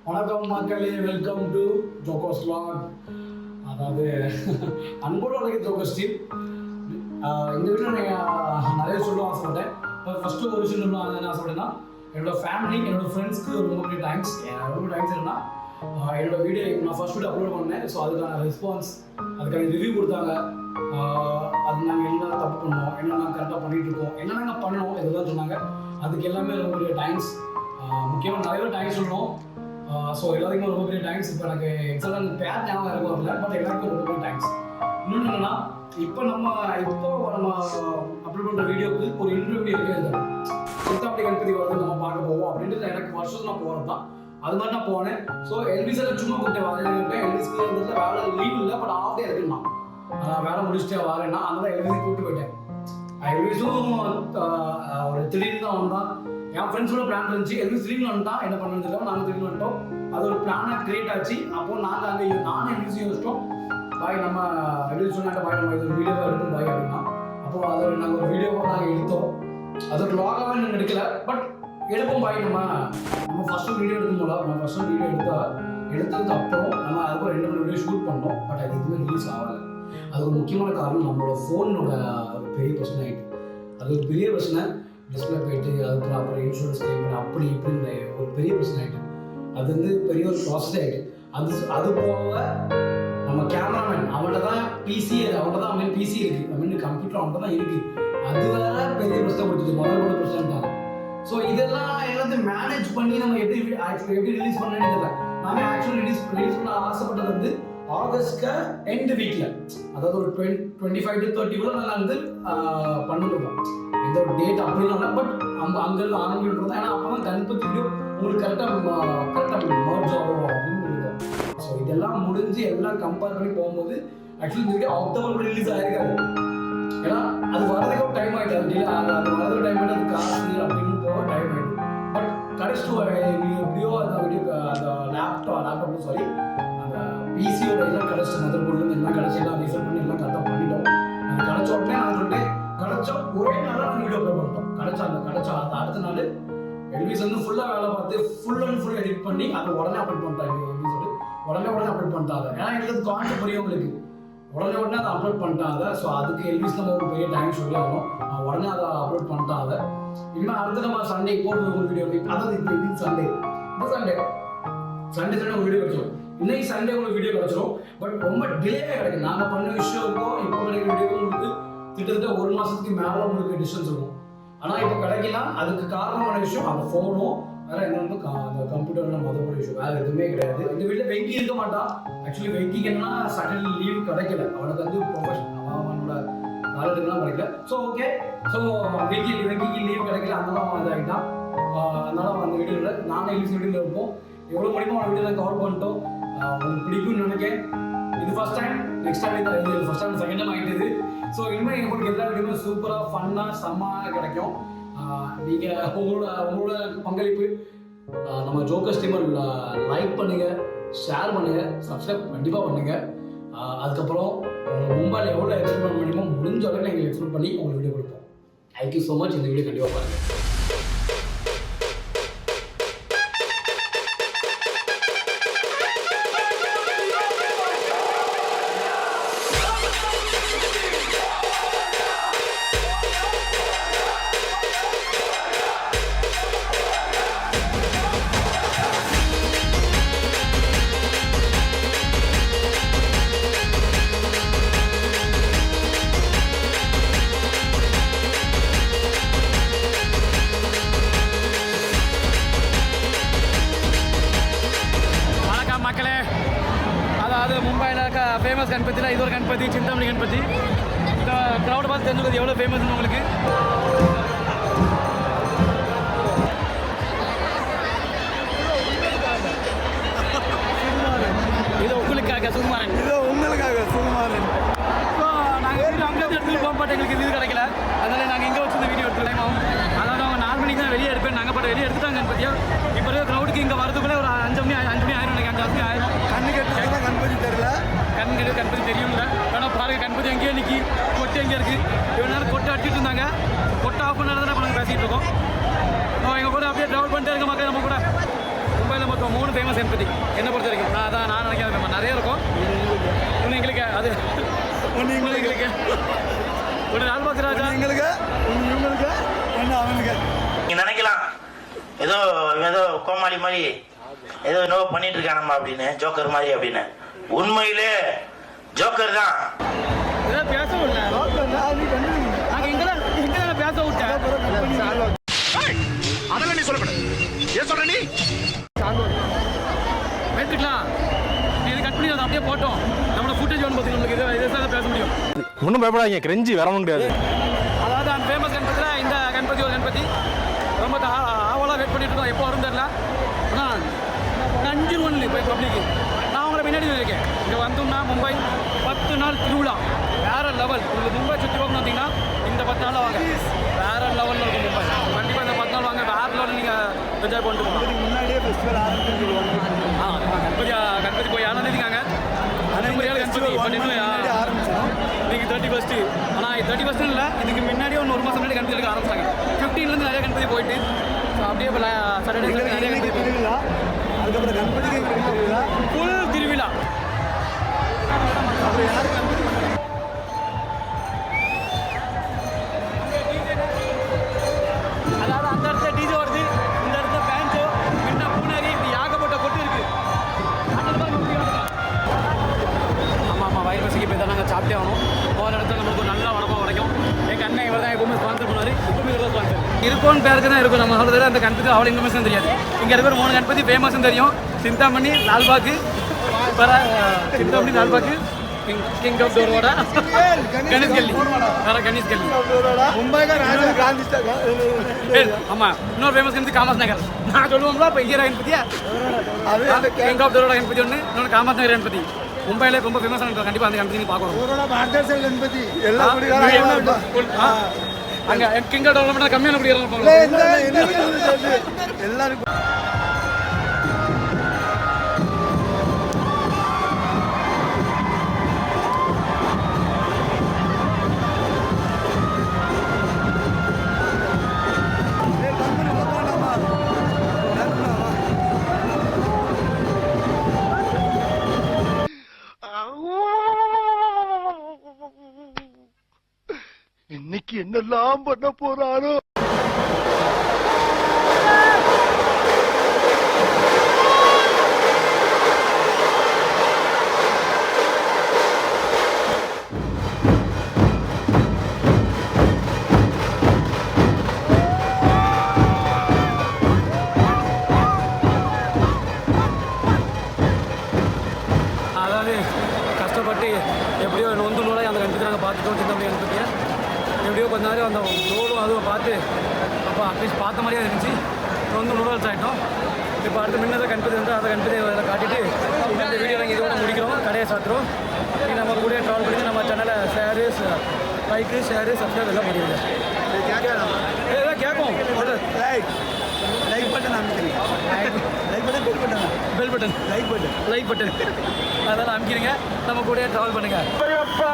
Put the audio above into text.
வணக்கம் மக்களே, welcome to ஜோகோஸ் vlog. அதாவது அன்போடு வரைக்கும் ஜோகோஸ் டீம். இந்த வீட்டில் நான் நிறைய சொல்ல ஆசைப்பட்டேன். இப்போ ஃபஸ்ட்டு ஒரு விஷயம் சொல்லணும் என்ன ஆசைப்பட்டேன்னா, என்னோடய ஃபேமிலி, என்னோடய ஃப்ரெண்ட்ஸ்க்கு ரொம்ப பெரிய தேங்க்ஸ். ரொம்ப தேங்க்ஸ் என்னன்னா, என்னோடய வீடியோ நான் ஃபஸ்ட் வீடியோ அப்லோட் பண்ணேன். ஸோ அதுக்கான ரெஸ்பான்ஸ், அதுக்கான ரிவ்யூ கொடுத்தாங்க. அது நாங்கள் என்ன தப்பு பண்ணோம், என்ன நாங்கள் கரெக்டாக பண்ணிகிட்டு இருக்கோம், என்ன நாங்கள் பண்ணோம், இதெல்லாம் சொன்னாங்க. அதுக்கு எல்லாமே ரொம்ப பெரிய தேங்க்ஸ். முக்கியமாக நிறைய தேங்க்ஸ் சொல்லணும். ஸோ எல்லாத்துக்குமே ரொம்ப பெரிய தேங்க்ஸ். இப்போ எனக்கு எக்ஸாக்டாக அந்த பேர் ஞாபகம் இருக்கும் வரல, பட் எல்லாருக்கும் ரொம்ப பெரிய தேங்க்ஸ். இன்னொன்று என்னென்னா, இப்போ நம்ம அப்லோட் பண்ணுற வீடியோவுக்கு ஒரு இன்டர்வியூ இருக்குது. சித்தாப்படி கணபதி வந்து நம்ம பார்க்க போவோம் அப்படின்ட்டு எனக்கு வருஷம் நான் போகிறது தான். அது மாதிரி நான் போனேன். ஸோ எல்விஸில் சும்மா கூப்பிட்டு வரேன். எல்விஸ்க்கு வந்து வேலை லீவ் இல்லை, பட் ஆஃப் டே இருக்குன்னா வேலை முடிச்சுட்டே வரேன்னா அதனால எல்விஸை கூப்பிட்டு போயிட்டேன். எல்விஸும் ஒரு திடீர்னு தான் வந்தான். என் ஃப்ரெண்ட்ஸோட பிளான் இருந்துச்சு. எல்விஸ் திடீர்னு வந்துட்டான், என்ன பண்ணுறது இல்லை, நாங்கள் திடீர்னு வந்துட்டோம். அது ஒரு பிளானாக கிரியேட் ஆச்சு. அப்போது நாங்கள் அங்கே நானும் எல்விஸும் யோசிச்சிட்டோம், பாய் நம்ம எல்விஸ் சொன்னாட்ட பாய் நம்ம இது ஒரு வீடியோவாக எடுப்போம் பாய் அப்படின்னா. அப்போது அதை நாங்கள் ஒரு வீடியோவாக நாங்கள் எடுத்தோம். அது ஒரு வ்ளாகாகவே நாங்கள் எடுக்கல, பட் எடுப்போம் பாய் நம்ம ஃபஸ்ட்டு வீடியோ எடுக்கும் போல. நம்ம ஃபஸ்ட்டு வீடியோ எடுத்ததுக்கு அப்புறம் நம்ம அதுக்கு ஒரு 2-3 வீடியோ ஷூட் பண்ணோம். பட் அது எதுவுமே ரிலீஸ் ஆகலை. அது ஒரு முக்கியமான காரணம் நம்மளோட ஃபோனோட ஒரு பெரிய பிரச்சனை ஆகிட்டு. அது ஒரு பெரிய பிரச்சனை. டிஸ்பிளே போயிட்டு அதுக்கப்புறம் அப்புறம் இன்சூரன்ஸ் கிளைம் பண்ண அப்படி இப்படின்னு ஒரு பெரிய பிரச்சனை ஆகிட்டு. அது வந்து பெரிய ஒரு ப்ராசஸ் ஆகிட்டு. அது போக நம்ம கேமராமேன் அவன்கிட்ட தான் பிசி, அவன்கிட்ட தான் அவன் பிசி இருக்குது, கம்ப்யூட்டர் அவன்கிட்ட தான் இருக்குது. அது வேற பெரிய பிரச்சனை கொடுத்துது, முதல்ல பிரச்சனை தான். ஸோ இதெல்லாம் எல்லாத்தையும் மேனேஜ் பண்ணி நம்ம எப்படி ரிலீஸ் பண்ணணும்னு தெரியல. நாங்கள் ஆக்சுவலி ரிலீஸ் பண்ண ஆசைப்பட்டது வந்து ஆகஸ்ட்க்கு எண்ட் வீக்கில், அதாவது ஒரு 25 to 30 கூட நாங்கள் வந்து பண்ணிருக்கோம். எந்த ஒரு டேட் அப்படிலாம் இல்லை, பட் நம்ம அங்கேருந்து ஆரம்பிக்கிட்டு ஏன்னா அப்போ தான் கணபதி வீடியோ உங்களுக்கு கரெக்டாக மர்ஜ் ஆகும் அப்படின்னு இருக்கோம். ஸோ இதெல்லாம் முடிஞ்சு எல்லாம் கம்பேர் பண்ணி போகும்போது ஆக்சுவலி இந்த வீடியோ அக்டோபர் கூட ரிலீஸ் ஆகிருக்காது. ஏன்னா அது வரதுக்கு ஒரு டைம் ஆகிட்டு, அது வரதுக்கு டைம் ஆகிட்டு, அது காசு அப்படின்னு போக டைம் ஆகிடும். பட் கடைசிட்டு எப்படியோ அந்த வீடியோ அந்த லேப்டாப் சாரி அந்த பிசியோட எல்லாம் கடைசி மதர் போர்டு எல்லாம் கடைசி எல்லாம் ரீசெண்ட் பண்ணி எல்லாம் கரெக்டாக பண்ணிட்டோம். அது கிடைச்ச உடனே நான் சொல்லிட்டேன், கிடைச்ச ஒரே நாளில் நாங்கள் வீடியோ அப்லோட் பண்ணிட்டோம். கிடைச்ச அந்த அடுத்த நாள் எல்விஸ் வந்து ஃபுல்லாக வேலை பார்த்து ஃபுல் அண்ட் ஃபுல் எடிட் பண்ணி அதை உடனே அப்லோட் பண்ணிட்டாங்க. சொல்லி உடனே அப்லோட் பண்ணிட்டாங்க. ஏன்னா எங்களுக்கு கான்செப்ட் புரியும் உங்களுக்கு, உடனே அதை அப்லோட் பண்ணிட்டாங்க. ஸோ அதுக்கு எல்விஸ் நம்ம ஒரு பெரிய தேங்க்ஸ் சொல்லி ஆகணும். உடனே அதை அப்லோட் பண்ணிட்டாங்க. இனிமேல் அடுத்து நம்ம சண்டே போடுற ஒரு வீடியோ, அதாவது இந்த சண்டே ஒரு வீடியோ கிடைச்சிடும். இன்னைக்கு சண்டே உங்களுக்கு வீடியோ கிடைச்சிடும். பட் ரொம்ப டிலே கிடைக்கும். நாங்கள் பண்ண விஷயம்க்கும் இப்போ கிடைக்கிற வீடியோக்கும் உங்களுக்கு கிட்டத்தட்ட 1 மாதத்துக்கு மேலே உங்களுக்கு டிஸ்டன்ஸ் இருக்கும். ஆனால் இப்போ கிடைக்கலாம். அதுக்கு காரணமான விஷயம் அந்த ஃபோனும் வேற என்னென்னு அந்த கம்ப்யூட்டர்ல மொதல் விஷயம், வேறு எதுவுமே கிடையாது. இந்த வீட்டில் வெங்கி இருக்க மாட்டான். ஆக்சுவலி வெங்கிக்கு என்னன்னா சட்டர்டே லீவ் கிடைக்கல. அவனுக்கு வந்து ப்ரொஃபஷனல் அவனோட வேலைலாம் கிடைக்கல. ஸோ ஓகே, ஸோ வெங்கிக்கு லீவ் கிடைக்கல, அதனால அவன் இதாகிட்டான். அதனால அந்த வீடியோவில் நானே வீடியோவில் இருப்போம். எவ்வளோ முடியுமோ அவன் வீடியோவில் கவர் பண்ணிட்டோம். உங்களுக்கு பிடிக்கும்னு நினைக்கிறேன். இது ஃபர்ஸ்ட் டைம், நெக்ஸ்ட் டைம் இது ஃபர்ஸ்ட் டைம் செகண்ட் டைம் ஆகிட்டுது. ஸோ இனிமேல் உங்களுக்கு எல்லா வீடியோவும் சூப்பராக ஃபன்னாக செம்மையாக கிடைக்கும். நீங்கள் உங்களோட பங்களிப்பு நம்ம ஜோக்கர்ஸ் டீமர் லைக் பண்ணுங்கள், ஷேர் பண்ணுங்கள், சப்ஸ்கிரைப் கண்டிப்பாக பண்ணுங்கள். அதுக்கப்புறம் மும்பையில் எவ்வளோ எக்ஸ்பிளைன் பண்ண முடியுமோ முடிஞ்ச அளவுக்கு எங்களுக்கு எக்ஸ்பிளைன் பண்ணி உங்களுக்கு வீடியோ கொடுப்போம். Thank you so much. இந்த வீடியோ கண்டிப்பாக பாருங்கள். மக்களே, அதாவது மும்பையில் இருக்க ஃபேமஸ் கணபதியில் இது ஒரு கணபதி, சிந்தாமணி கணபதி. இந்த க்ரௌட் பார்த்து தெரிஞ்சுக்கிறது எவ்வளோ ஃபேமஸ்னு உங்களுக்கு. யாருக்கா சுகுமாரன்? இது உங்களுக்காக சுகுமாரன். இப்போ நாங்கள் வீடியோ அங்கே எடுத்துகிட்டு போக மாட்டோம், எங்களுக்கு இது கிடைக்கல. அதனால நாங்கள் இங்கே வச்சு இந்த வீடியோ எடுத்து டைம் ஆகும். அதாவது அவங்க 4 மணிக்கு தான் வெளியே எடுப்பேன். நாங்கள் பாட்டு வெளியே எடுத்துட்டாங்க கணபதியா. இப்போ இருக்க க்ரௌடுக்கு இங்கே வரதுக்குள்ளே ஒரு 5 மணி ஆயிரும் நினைக்கிறேன். 5 மணி ஆயிரும். கண்ணு கட்டுறதுனா கணபதி தெரியல. கணபதி தெரியும்ல. ஆனால் பாருங்க கணபதி அங்கேயே நிற்கி, கொட்டை எங்கே இருக்குது. இவ்வளோ நேரம் கொட்டை அடிச்சுட்டு இருந்தாங்க. கொட்டை ஆஃப் பண்ணால் தான் நாங்கள் பேசிகிட்டு இருக்கோம். எங்கள் கூட அப்படியே ட்ராவல் பண்ணிட்டே இருக்க மக்கள். நம்ம கூட மும்பையில் மொத்தம் 3 ஃபேமஸ் கணபதி என்ன பொறுத்த வரைக்கும். அதான் நான் நினைக்கிறேன் நிறைய இருக்கும். ஒன்று எங்களுக்கு அது ஒன்று எங்களுக்கு ஒன்று லால்பாக் ராஜா எங்களுக்கு ஒன்று இவங்களுக்கு ஒன்று அவனுக்கு. நீங்கள் நினைக்கலாம் ஏதோ ஏதோ கோமாளி மாதிரி ஏதோ என்னவோ பண்ணிட்டு இருக்கானம்மா அப்படின்னு, ஜோக்கர் மாதிரி அப்படின்னு. உண்மையிலே ஜோக்கர் தான். இதெல்லாம் பேச விடல. நாங்கள் எங்கே பேச விட்டேன். அதெல்லாம் நீ சொல்லப்படாது. ஏன் சொல்ற நீ? எடுத்துக்கலாம். நீ இது கட் பண்ணி அதை அப்படியே போட்டோம். நம்மளோட ஃபுட்டேஜ் ஒன்று பார்த்து நம்மளுக்கு இதை பேச முடியும். ஒன்றும் பயப்படாதீங்க, கிரெஞ்சி வரவும் முடியாது. அதாவது அந்த ஃபேமஸ் கணபதியில் இந்த கணபதி ஒரு கணபதி ரொம்ப ஆவலாக வெயிட் பண்ணிட்டு இருக்கோம். எப்போ வரும் தெரியல. ஆனால் 5 ஒன்று இப்போ பப்ளிக்கு நான் அவங்கள பின்னாடி இருக்கேன். இங்கே வந்தோம்னா மும்பை 10 நாள் திருவிழா வேறு லெவல். உங்களுக்கு மும்பை சுற்றி பார்க்கணும் வந்தீங்கன்னா இந்த 10 நாள் வாங்க, வேறு லெவலில் இருக்கும் மும்பை. கண்டிப்பாக இந்த 10 நாள் வாங்க, வேறு லெவலில் நீங்கள் என்ஜாய் பண்ணிட்டு போகணும். முன்னாடியே ஃபெஸ்டிவல் ஆரம்பிச்சு கணபதி போய் 7ஆம் தேதிக்காங்க. கணபதி பட் இன்னும் ஆரம்பிச்சிடும். இன்னைக்கு 31. ஆனால் 31 இல்லை, இதுக்கு முன்னாடியே 1 மாதம் முன்னாடி கணபதி எடுக்க ஆரம்பிச்சாங்க. 15லேருந்து நிறைய கணபதி போயிட்டு அப்படியே இப்போ சாட்டர்டே நிறைய கணபதி திருவிழா, அதுக்கப்புறம் கணபதிக்கு திருவிழா, ஃபுல் திருவிழா. அப்புறம் யார் கணபதி? அதாவது அந்த இடத்துல டிஜே வருது, இந்த இடத்துல பேண்டோ, முன்ன பூனரி, இப்படி ஏகப்பட்ட கொட்டு இருக்கு. ஆமாம் வயிறு பசிக்கு போய் தான் நாங்கள் சாப்பிட்டே ஆகணும். போகிற இடத்துல நம்மளுக்கு ஒரு நல்ல வடப்பா வரைக்கும். எங்கள் அண்ணன் இவர் தான் எப்பவுமே ஸ்பான்சர் பண்ணுவார். இப்பவுமே இவர் ஸ்பான்சர் இருக்கோன்னு பேருக்கு தான் இருக்கும். நம்ம சொல்கிறது அந்த கணபதி அவ்வளோ இன்ஃபர்மேஷன் தெரியாது. இங்கே இருக்கிற 3 கணபதி ஃபேமஸ்ன்னு தெரியும். சிந்தாமணி, லால்பாக், சிந்தாமணி, லால்பாக், கிங் ஆஃப் டோரோட கணேஷ் கல்லி, வேற கணேஷ் கல்லி. மும்பைக்கு ராஜீவ் காந்தி ஆமாம் இன்னொரு ஃபேமஸ் கணபதி காமஸ் நகர். நான் சொல்லுவோம்ல இப்போ இங்கே கணபதியா அது கிங் ஆஃப் டோரோட கணபதி ஒன்று, இன்னொன்று காமஸ் நகர் கணபதி. மும்பையில் ரொம்ப ஃபேமஸான கண்டிப்பாக அந்த கணபதி பார்க்குறோம். பாரதேச கணபதி எல்லா குடிகாரங்களும் அங்கே கிங் ஆஃப் டோரோட கம்மியான குடிகாரங்க எல்லாருக்கும். இன்னைக்கு என்னெல்லாம் பண்ண போறாரோ. அதாவது கஷ்டப்பட்டு எப்படியோ நொந்து நூலாக அந்த கணபதி நாங்கள் பார்த்துட்டோம். சிந்தாமணி கணபதியை எப்படியோ கொஞ்ச நேரம் அந்த ரோடும் அதுவும் பார்த்து அப்போ அட்லீஸ்ட் பார்த்த மாதிரியே இருந்துச்சு. நொந்து நூலாக ஆகிட்டோம். இப்போ அடுத்து முன்னதாக கணபதி வந்து அதை கணபதி அதில் காட்டிட்டு இந்த வீடியோ நாங்கள் இதோட முடிக்கிறோம், கடையை சாத்துறோம். நீங்கள் நம்ம கூட ட்ராவல் பண்ணி நம்ம சேனலை ஷேரு, லைக்கு, ஷேரு, சப்ஸ்கிரைப் எல்லாம் பண்ணிடுங்க. ஏதாவது கேட்கும் லைக் பட்டன் அமைக்கிறீங்க. Like button, bell button, like button அதெல்லாம் அமைக்கிறீங்க. நம்ம கூட ட்ராவல் பண்ணுங்கள். பெரியப்பா